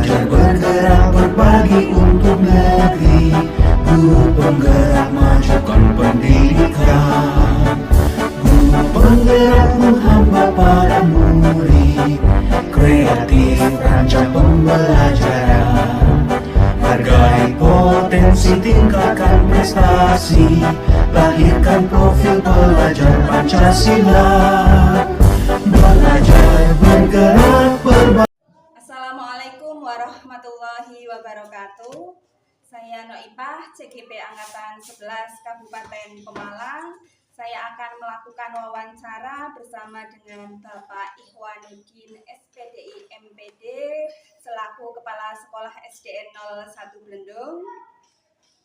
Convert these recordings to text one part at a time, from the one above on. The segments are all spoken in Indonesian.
belajar bergerak berbagi untuk negeri. Guru penggerak majukan pendidikan. Guru penggerak menghamba para murid. Kreatif rancang pembelajaran. Hargai potensi, tingkatkan prestasi. Lahirkan profil pelajar Pancasila. Belajar bergerak berbagi. Assalamualaikum warahmatullahi wabarakatuh. Saya Noipah, CGP Angkatan 11 Kabupaten Pemalang. Saya akan melakukan wawancara bersama dengan Bapak Ikhwanuddin SPDI MPD selaku Kepala Sekolah SDN 01 Blendung.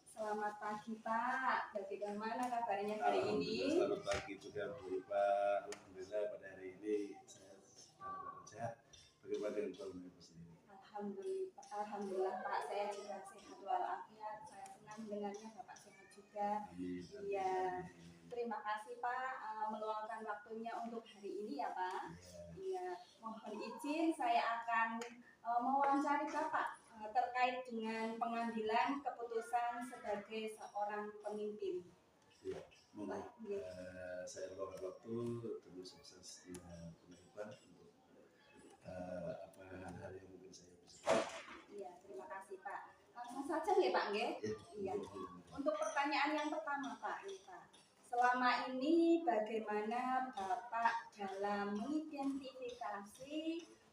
Selamat pagi Pak, bagaimana kabarnya hari ini? Selamat pagi juga Bu Pak. Alhamdulillah pada hari ini saya dalam sehat. Bagaimana dengan Bapak sendiri? Alhamdulillah Pak, saya juga sehat walafiat. Saya senang mendengarnya Bapak sehat juga. Iya. Terima kasih Pak meluangkan waktunya untuk hari ini ya Pak. Iya. Mohon izin saya akan mewawancari Bapak terkait dengan pengambilan keputusan sebagai seorang pemimpin. Iya. Saya luangkan waktu demi sukses dengan pemimpin untuk hal-hal yang mungkin saya bisa. Iya, terima kasih Pak. Langsung saja ya Pak, nggih? Iya. Untuk pertanyaan yang pertama Pak, ini Pak. Selama ini bagaimana Bapak dalam mengidentifikasi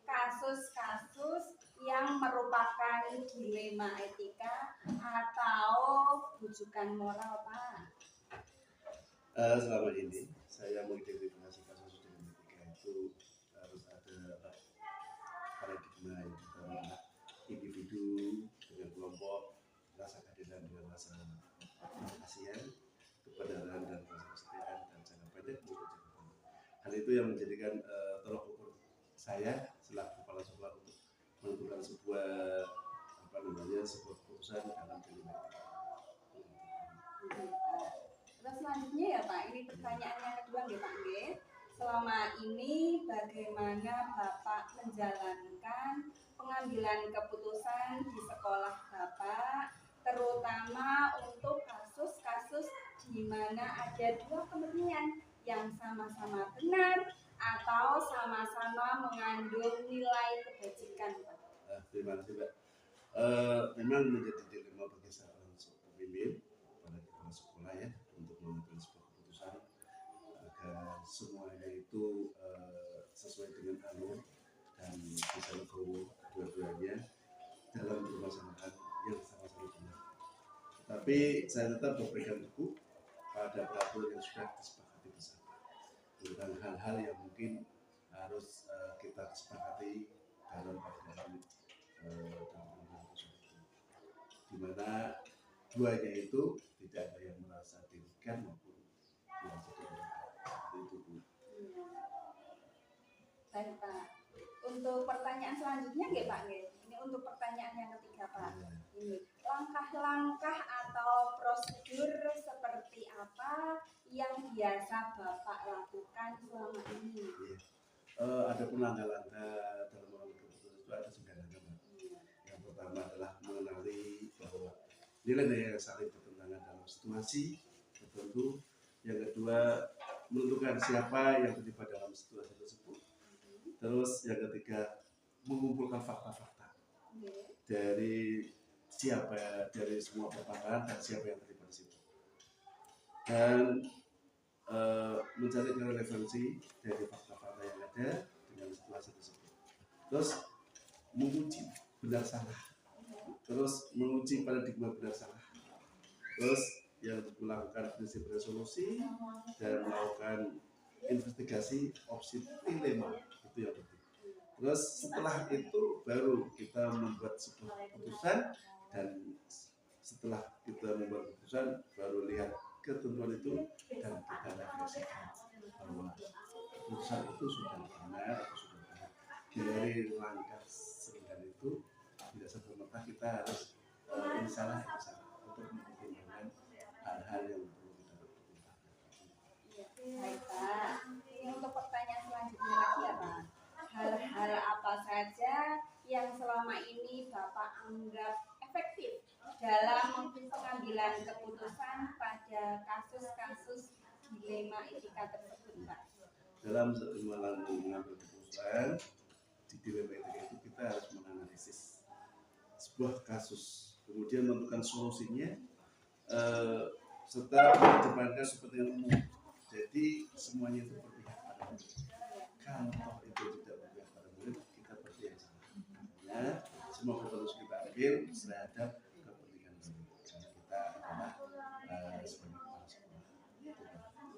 kasus-kasus yang merupakan dilema etika atau rujukan moral Pak? Selama ini saya mengidentifikasi kasus dengan etika itu harus ada paradigma yang pertama, individu dengan kelompok, rasa keadilan dengan rasa kasihan, kebenaran dan rasa kesetiaan, dan jangka pendek maupun jangka panjang. Hal itu yang menjadikan tolak ukur saya selaku kepala sekolah untuk menentukan sebuah sebuah keputusan dalam dilema etika. Terus selanjutnya ya Pak, ini pertanyaan yang kedua nggih Pak nggih. Selama ini bagaimana Bapak menjalankan pengambilan keputusan di sekolah Bapak, terutama untuk kasus-kasus di mana ada dua kepentingan yang sama-sama benar atau sama-sama mengandung nilai kebajikan Pak? Terima kasih Pak. Memang menjadi dilema bagi seorang pemimpin pada kepala sekolah ya untuk mengambil sebuah keputusan agar semuanya itu sesuai dengan alur dan bisa legowo kedua-duanya dalam permasalahan yang sama-sama benar. Tapi saya tetap berpegang teguh pada peraturan yang sudah disepakati bersama tentang hal-hal yang mungkin harus kita sepakati dalam keadaan di mana duanya itu tidak ada yang merasa dirugikan maupun merasa dirugikan. Itu Bu. Baik Pak. Untuk pertanyaan selanjutnya nggih Pak nggih. Ini untuk pertanyaan yang ketiga Pak. Ini langkah-langkah atau prosedur seperti apa yang biasa Bapak lakukan selama ini? Adapun langkah-langkah dalam mengambil keputusan itu ada 9 langkah. Yang pertama adalah mengenali bahwa nilai-nilai yang saling bertentangan dalam situasi tertentu. Yang kedua, menentukan siapa yang terlibat dalam situasi tersebut. Terus yang ketiga, mengumpulkan fakta-fakta dari semua permasalahan dan siapa yang terlibat di situ. Dan mencari relevansi dari fakta-fakta yang ada dengan situasi tersebut. Terus menguji benar salah. Terus menguji paradigma benar salah. Terus yang melakukan prinsip resolusi dan melakukan investigasi opsi dilema, itu yang penting. Terus setelah itu baru kita membuat sebuah keputusan, dan setelah kita membuat keputusan baru lihat ketentuan itu dan kita refleksikan bahwa keputusan itu sudah benar atau sudah benar. Dari langkah 9 itu tidak serta-merta kita harus ini salah untuk mempertimbangkan hal-hal yang perlu kita pertimbangkan. Baik Pak. Ini untuk pertanyaan selanjutnya lagi ya Pak. Hal-hal apa saja yang selama ini Bapak anggap efektif dalam pengambilan keputusan pada kasus-kasus dilema etika tersebut, Pak? Dalam mengambil keputusan di dilema etika itu kita harus menganalisis sebuah kasus, kemudian menentukan solusinya, serta mengedepankan kepentingan umum. Jadi semuanya itu berpihak pada murid. Kalau itu tidak berpihak pada murid, kita berpihak sama. Artinya semua keputusan kita ambil terhadap kepentingan murid. Karena kita adalah sebagai kepala sekolah.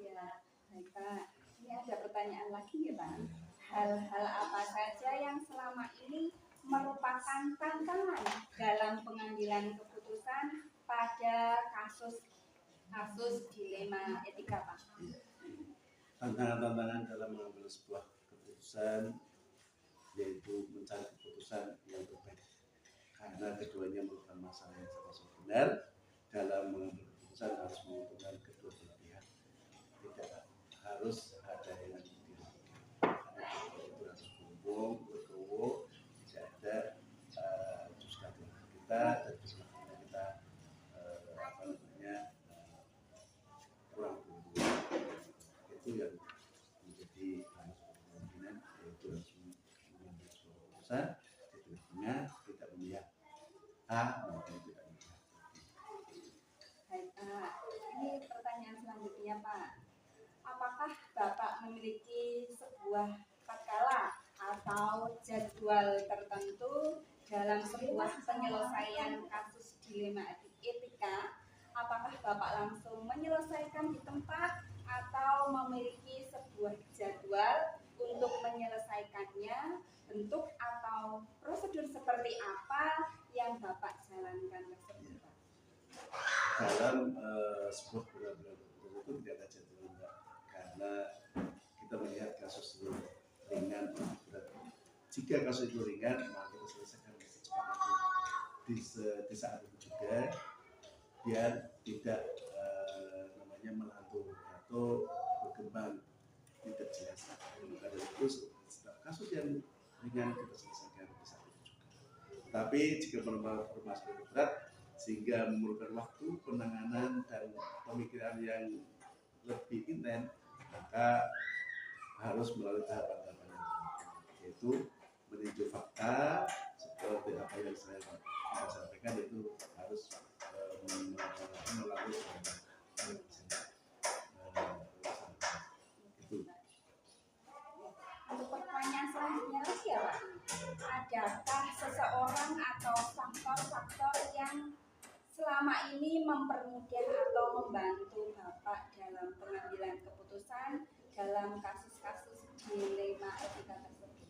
Ya, baik Pak. Ini ada pertanyaan lagi ya Pak. Hal-hal apa saja yang selama ini merupakan tantangan dalam pengambilan keputusan pada kasus dilema etika, Pak? Tantangan-tantangan dalam mengambil sebuah keputusan yaitu mencari keputusan yang terbaik, karena keduanya merupakan masalah yang sama-sama benar. Dalam mengambil keputusan harus menguntungkan kedua belah pihak, tidak harus ada yang dirugikan, karena itu harus berhubung, berkewo, tidak ada justru kita dan justru kita kurang berhubung. Itu yang menjadi kemungkinan, yaitu harus mengambil sebuah keputusan keduanya tidak memihak A maupun tidak memihak. Baik Pak, ini pertanyaan selanjutnya Pak. Apakah Bapak memiliki sebuah tatkala atau jadwal tertentu dalam sebuah penyelesaian kasus dilema etika? Apakah Bapak langsung menyelesaikan di tempat atau memiliki sebuah jadwal untuk menyelesaikannya? Bentuk atau prosedur seperti apa yang Bapak jalankan tersebut, Pak? Dalam sebuah pengambilan keputusan itu tidak ada jadwal, Mbak, karena kita melihat kasus itu ringan atau berat. Jika kasus itu ringan, maka kita selesaikan secepat mungkin di saat itu juga, biar tidak melantur atau berkembang tidak jelas. Maka dari itu kasus yang ringan kita selesaikan di saat itu juga. Tapi jika bermasalah berat sehingga memerlukan waktu penanganan dan pemikiran yang lebih intens, maka harus melalui tahapan-tahapan yang yaitu meninjau fakta seperti apa yang saya sampaikan, itu harus melalui itu. Untuk pertanyaan selanjutnya lagi ya Pak, adakah seseorang atau faktor-faktor yang selama ini mempermudah atau membantu Bapak dalam pengambilan keputusan dalam kasus-kasus dilema etika tersebut?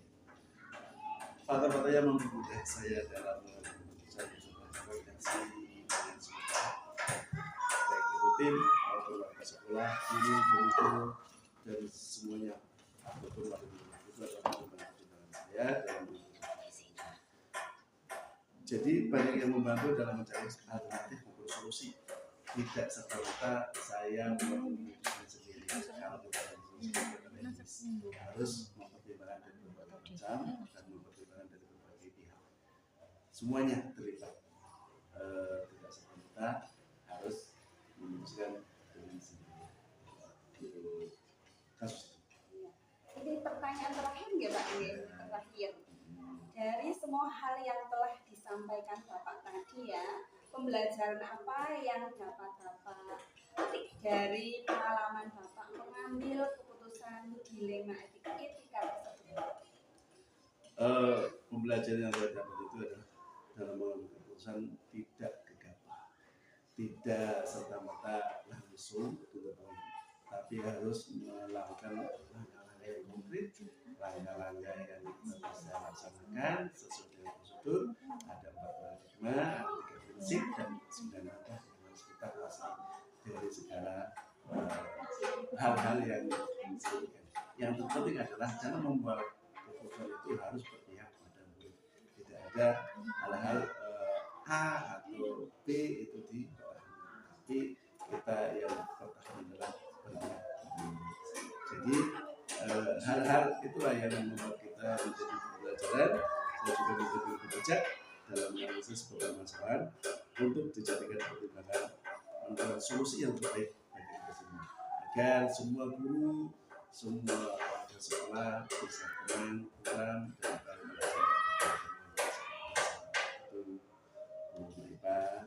Faktor-faktor yang mempermudah saya dalam mengambil keputusan koordinasi dengan semua, baik itu tim maupun warga sekolah, guru, dan semuanya, ataupun warga itu adalah membantu dalam saya dalam jadi banyak yang membantu dalam mencari alternatif maupun solusi. Tidak serta-merta saya membuat keputusan sendiri. Kalau kita harus mempertimbangkan dari berbagai macam dan mempertimbangkan dari berbagai pihak. Semuanya terlibat. Tidak serta-merta harus memutuskan dengan sendiri. Itu kasus. Ini pertanyaan terakhir ya Pak, ini terakhir. Dari semua hal yang telah disampaikan Bapak tadi ya, pembelajaran apa yang dapat Bapak petik dari pengalaman Bapak mengambil keputusan dilema etika tersebut? Pembelajaran yang saya dapat itu adalah dalam mengambil keputusan tidak gegabah, tidak serta-merta langsung tapi harus melakukan langkah-langkah yang konkret, langkah-langkah yang kita bisa laksanakan sesuai dengan prosedur. Ada 4 paradigma, ada 3 prinsip dan 9 langkah yang harus kita kuasai dari segala hal-hal yang disampaikan. Yang terpenting adalah jangan membuat keputusan itu harus berpihak pada murid. Tidak ada hal-hal A atau B itu di bawah, tapi kita yang pertama adalah berpihak pada murid. Jadi hal-hal itulah yang membuat kita menjadi pembelajaran. Saya juga menjadi bijak dalam analisis permasalahan untuk dijadikan pertimbangan untuk solusi yang terbaik bagi kita semua, agar semua guru, semua warga sekolah bisa tenang, tenang dalam melaksanakan itu. Pak.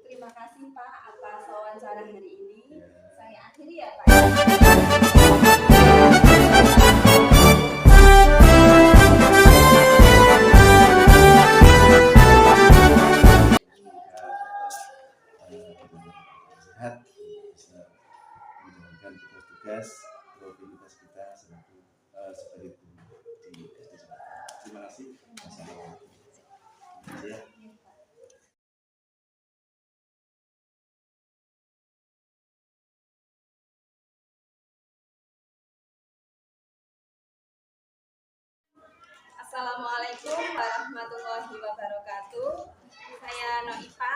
Terima kasih Pak atas wawancara hari ini. Ya. Saya akhiri ya Pak. Sehat bisa menjalankan tugas-tugas rutinitas kita sebagai guru di SD Jakarta. Terima kasih. Wassalamualaikum. Ya. Assalamualaikum warahmatullahi wabarakatuh. Saya Noipa,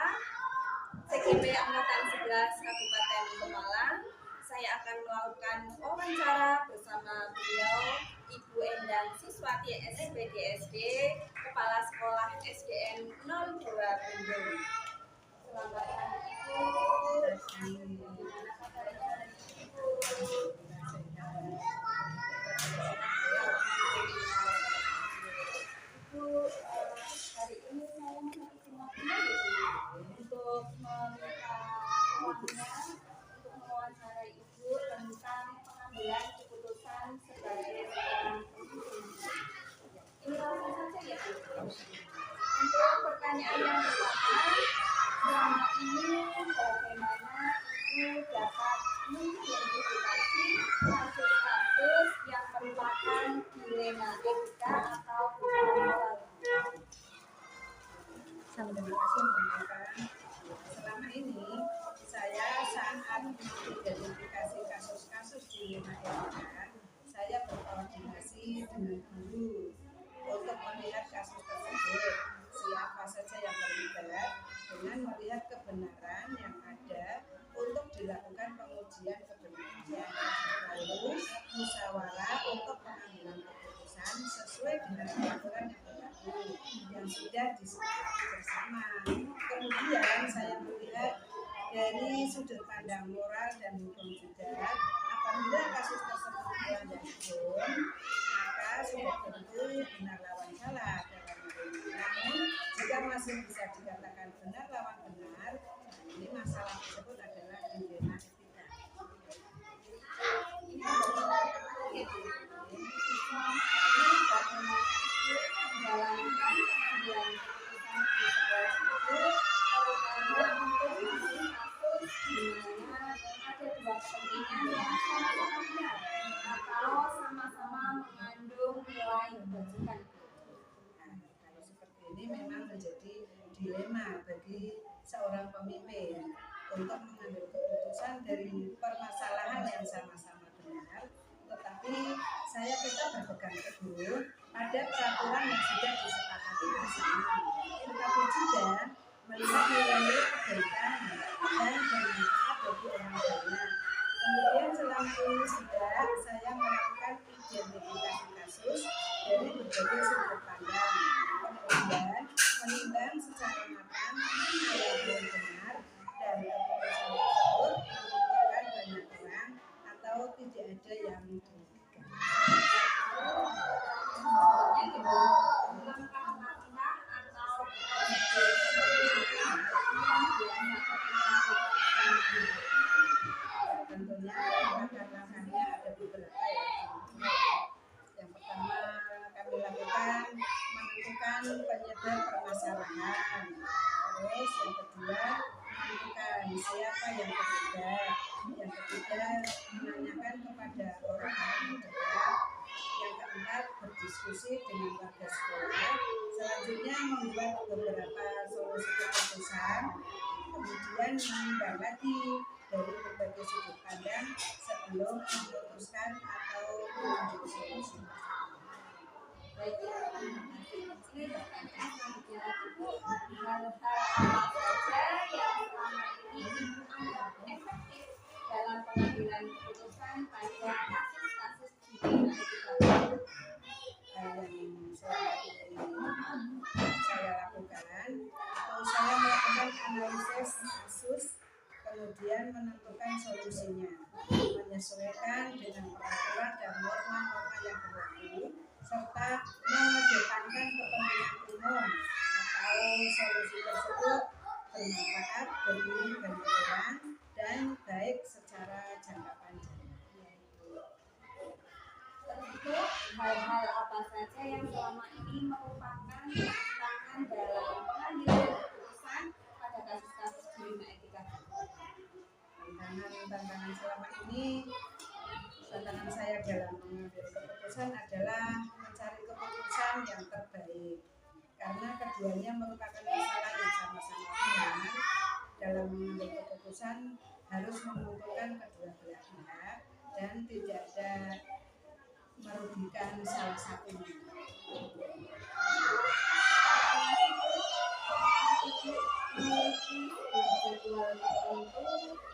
CGP Angkatan 11 Kabupaten Pemalang. Saya akan melakukan wawancara bersama beliau, Ibu Endang Siswati SPDSD, Kepala Sekolah SDN 02 Bendung. Selamat pagi Ibu. Gimana kabarnya hari ini Ibu? Ibu, hari ini saya mohon izin waktunya untuk meminta uangnya untuk mewawancarai Ibu tentang pengambilan keputusan sebagai seorang pemimpin. Ini langsung saja ya Bu. Untuk pertanyaan yang pertama, selama ini bagaimana Ibu dapat mengidentifikasi kasus-kasus yang merupakan dilema etika atau moral? Terima kasih menyampaikan. Selama ini saya saat mengidentifikasi kasus-kasus di masyarakat, saya berkoordinasi dengan guru untuk melihat kasus tersebut, siapa saja yang terlibat, dengan melihat kebenaran yang ada untuk dilakukan pengujian kebenaran, lalu musyawarah untuk pengambilan keputusan sesuai dengan aturan yang berlaku yang sudah disepakati bersama. Kemudian saya melihat dari sudut pandang moral dan hukum juga, apabila kasus tersebut melanggar hukum, maka sudah tentu benar lawan salah dalam hal ini. Namun jika masih bisa dikatakan benar lawan benar, ini masalah tersebut adalah dilema etika. Ini bagaimana menjalankan pengambilan keputusan di sekolah itu, terutama untuk kasus-kasus di mana ada dua kepentingan yang sama-sama benar atau sama-sama mengandung nilai kebajikan. Nah, kalau seperti ini memang menjadi dilema bagi seorang pemimpin untuk mengambil keputusan dari permasalahan yang sama-sama benar, tetapi saya tetap berpegang teguh pada peraturan yang sudah disepakati bersama, tetapi juga melihat nilai kebaikan dan bermanfaat bagi orang banyak. Kemudian selama ini juga saya melakukan identifikasi kasus dari berbagai sudut pandang, kemudian menimbang secara matang mana yang benar dan keputusan tersebut menguntungkan banyak orang atau tidak ada yang dirugikan. Contohnya gitu, langkah-langkah atau prosedur seperti apa yang biasa dilakukan? Tentunya langkah-langkahnya ada beberapa ya. Yang pertama kami lakukan menentukan penyebab permasalahan. Terus yang kedua menentukan siapa yang terlibat. Yang ketiga menanyakan kepada orang-orang terdekat. Yang keempat berdiskusi dengan warga sekolah. Selanjutnya membuat beberapa solusi keputusan. Kemudian menimbang lagi dari berbagai sudut pandang sebelum memutuskan atau mengambil solusi. Baik, ini pertanyaan selanjutnya Ibu, hal-hal apa saja yang selama ini Ibu anggap efektif dalam pengambilan keputusan pada kasus-kasus dilema etika? Yang selama ini saya melakukan analisis kasus, kemudian menentukan solusinya, menyesuaikan dengan peraturan dan norma-norma yang berlaku, serta mengedepankan kepentingan umum atau solusi tersebut bermanfaat bagi banyak orang dan baik secara jangka panjang. Termasuk hal-hal apa saja yang selama ini merupakan tantangan dalam pengambilan keputusan pada kasus-kasus di lima etika. Tantangan selama ini, tantangan saya dalam mengambil keputusan adalah mencari keputusan yang terbaik, karena keduanya merupakan masalah yang sama-sama benar. Dalam mengambil keputusan harus menguntungkan kedua belah pihak dan tidak ada merugikan salah satunya. Memiliki jadwal tertentu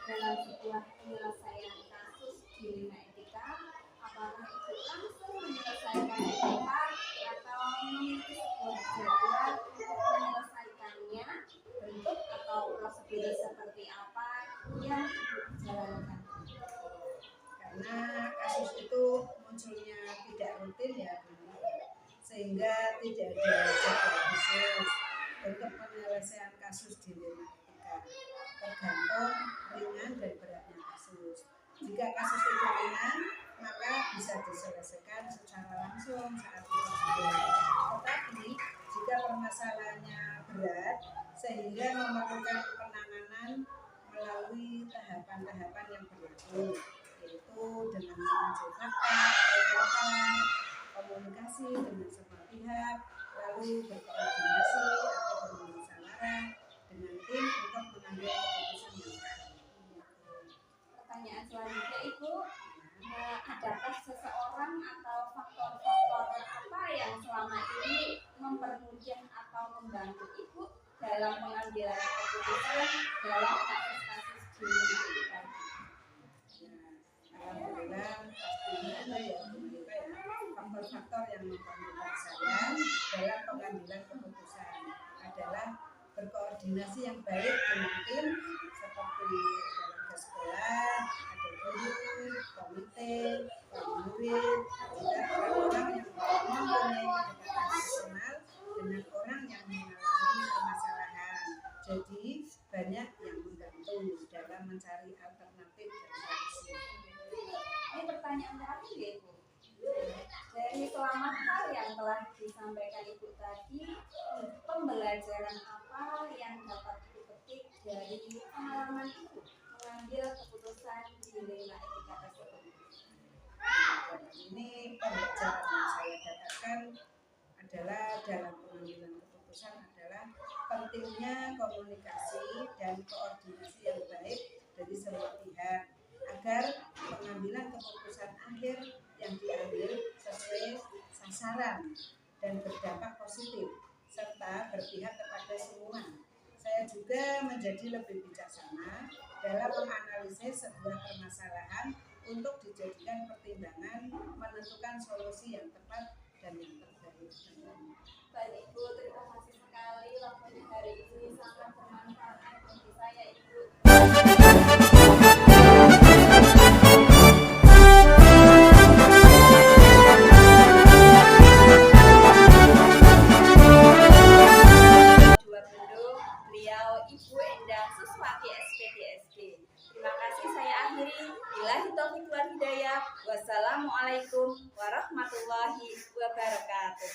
dalam sebuah penyelesaian kasus di lima etika, apakah itu langsung menyelesaikan etika atau memiliki sebuah jadwal untuk menyelesaikannya, bentuk atau prosedur seperti apa yang dijalankan? Karena kasus itu munculnya tidak rutin ya, sehingga tidak ada jadwal khusus untuk penyelesaian kasus di lima etika, tergantung ringan dan beratnya kasus. Jika kasus itu ringan, maka bisa diselesaikan secara langsung saat prosedur. Tetapi jika permasalahannya berat sehingga memerlukan penanganan melalui tahapan-tahapan yang berlaku, yaitu dengan menunjuk fakta atau data, komunikasi dengan semua pihak, lalu berkoordinasi atau bermusyawarah dengan tim untuk mengambil keputusan yang tepat. Pertanyaan selanjutnya Ibu, adakah seseorang atau faktor-faktor apa yang selama ini mempermudah atau membantu Ibu dalam pengambilan keputusan dalam kasus-kasus di lima etika? Alhamdulillah pastinya ada ya faktor-faktor yang mempermudah saya dalam pengambilan keputusan adalah berkoordinasi yang baik dengan tim seperti keluarga sekolah, ada guru, komite, murid, juga orang-orang yang mempunyai kedekatan personal dengan orang yang mengalami permasalahan. Jadi banyak yang membantu dalam mencari alternatif dan solusi. Ini pertanyaan terakhir ya Ibu. Dari selama hal yang telah disampaikan Ibu tadi, pembelajaran apa yang dapat Ibu petik dari pengalaman Ibu mengambil keputusan di lima etika tersebut? Ini pembelajaran yang saya dapatkan adalah dalam pengambilan keputusan adalah pentingnya komunikasi dan koordinasi yang baik dari semua pihak agar pengambilan keputusan akhir yang diambil sesuai sasaran dan berdampak positif serta berpihak kepada semua. Saya juga menjadi lebih bijaksana dalam menganalisis sebuah permasalahan untuk dijadikan pertimbangan menentukan solusi yang tepat dan yang terbaik. Baik Ibu, terima kasih sekali waktunya hari ini sangat bermanfaat bagi saya Ibu. Dua penduk, beliau Ibu Endang Suswati SPDSD. Terima kasih saya akhiri. Billahi taufiq wal hidayah. Wassalamualaikum warahmatullahi wabarakatuh.